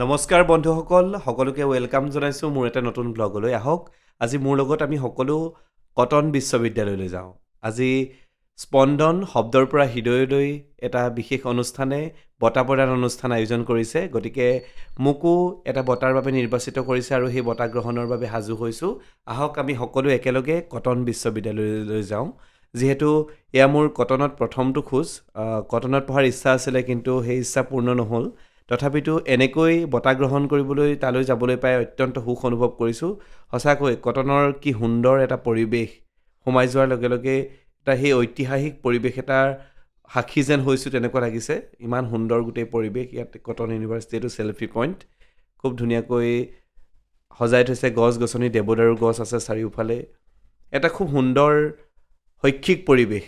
নমস্কাৰ বন্ধুসকল সকলোকে ওয়েলকাম জনাইছো মোৰ এটা নতুন ব্লগলৈ আহক আজি মোৰ লগত আমি সকলো কটন বিশ্ববিদ্যালয়লৈ যাওঁ আজি স্পন্দন শব্দৰ পৰা হৃদয়লৈ এটা বিশেষ অনুষ্ঠানে বঁটা প্ৰদান অনুষ্ঠান আয়োজন কৰিছে গতিকে মোকো এটা বঁটাৰ বাবে নিৰ্বাচিত কৰিছে আৰু সেই বঁটা গ্ৰহণৰ বাবে হাজু হৈছো আহক আমি সকলো একেলগে কটন বিশ্ববিদ্যালয়লৈ যাওঁ যেহেতু এয়া মোৰ কটনত প্ৰথমটো খোজ কটনত পঢ়াৰ ইচ্ছা আছিল কিন্তু সেই ইচ্ছা পূৰ্ণ নহল তথাপিতো এনেকৈ বঁটা গ্ৰহণ কৰিবলৈ তালৈ যাবলৈ পাই অত্যন্ত সুখ অনুভৱ কৰিছোঁ সঁচাকৈ কটনৰ কি সুন্দৰ এটা পৰিৱেশ সোমাই যোৱাৰ লগে লগে এটা সেই ঐতিহাসিক পৰিৱেশ এটাৰ সাক্ষী যেন হৈছোঁ তেনেকুৱা লাগিছে ইমান সুন্দৰ গোটেই পৰিৱেশ ইয়াত কটন ইউনিভাৰ্চিটিটো সেলফি পইণ্ট খুব ধুনীয়াকৈ সজাই থৈছে গছ-গছনি দেৱদাৰু গছ আছে চাৰিওফালে এটা খুব সুন্দৰ শৈক্ষিক পৰিৱেশ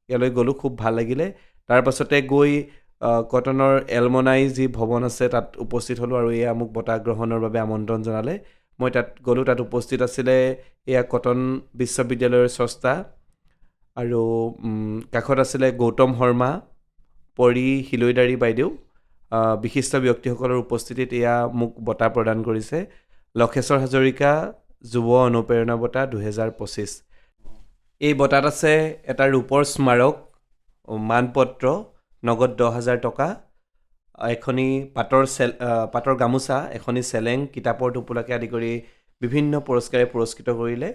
ইয়ালৈ গ'লো খুব ভাল লাগিলে তাৰ পাছতে গৈ কটনৰ এলমনাই যি ভৱন আছে তাত উপস্থিত হ'লো আৰু এয়া মোক বঁটা গ্ৰহণৰ বাবে আমন্ত্ৰণ জনালে মই তাত গ'লো তাত উপস্থিত আছিলে এয়া কটন বিশ্ববিদ্যালয়ৰ স্ৰষ্টা আৰু কাষত আছিলে গৌতম শৰ্মা পৰি হিলৈদাৰী বাইদেউ বিশিষ্ট ব্যক্তিসকলৰ উপস্থিতিত এয়া মোক বঁটা প্ৰদান কৰিছে লক্ষেশ্বৰ হাজৰিকা যুৱ অনুপ্ৰেৰণা বঁটা 2025 এই বঁটাত আছে এটা ৰূপৰ স্মাৰক মানপত্ৰ নগদ 10,000 টকা এখনি পাটৰ গামোচা এখনি চেলেং কিতাপৰ টোপোলাকে আদি কৰি বিভিন্ন পুৰস্কাৰে পুৰস্কৃত কৰিলে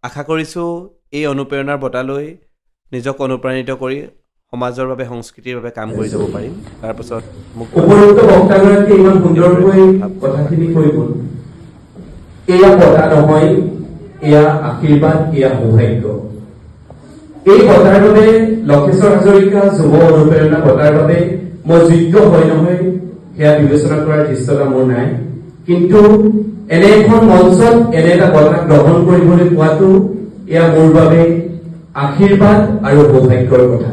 আশা কৰিছোঁ এই অনুপ্ৰেৰণাৰ বঁটালৈ নিজক অনুপ্ৰাণিত কৰি সমাজৰ বাবে সংস্কৃতিৰ বাবে কাম কৰি যাব পাৰিম তাৰ পাছত মোক উপযুক্ত বক্তাগৰাকী ইমান সুন্দৰকৈ কথাখিনি কৈ গ'ল এয়া বঁটা নহয় এয়া আশীৰ্বাদ এয়া সৌভাগ্য এই বঁটাৰ বাবে লক্ষেশ্বৰ হাজৰিকা যুৱ অনুপ্ৰেৰণা বঁটাৰ বাবে মই যোগ্য হয় নহয় সেয়া বিবেচনা কৰাৰ দৃশ্যতা মোৰ নাই কিন্তু এনে এখন মঞ্চত এনে এটা বঁটা গ্ৰহণ কৰিবলৈ পোৱাটো এয়া মোৰ বাবে আশীৰ্বাদ আৰু সৌভাগ্যৰ কথা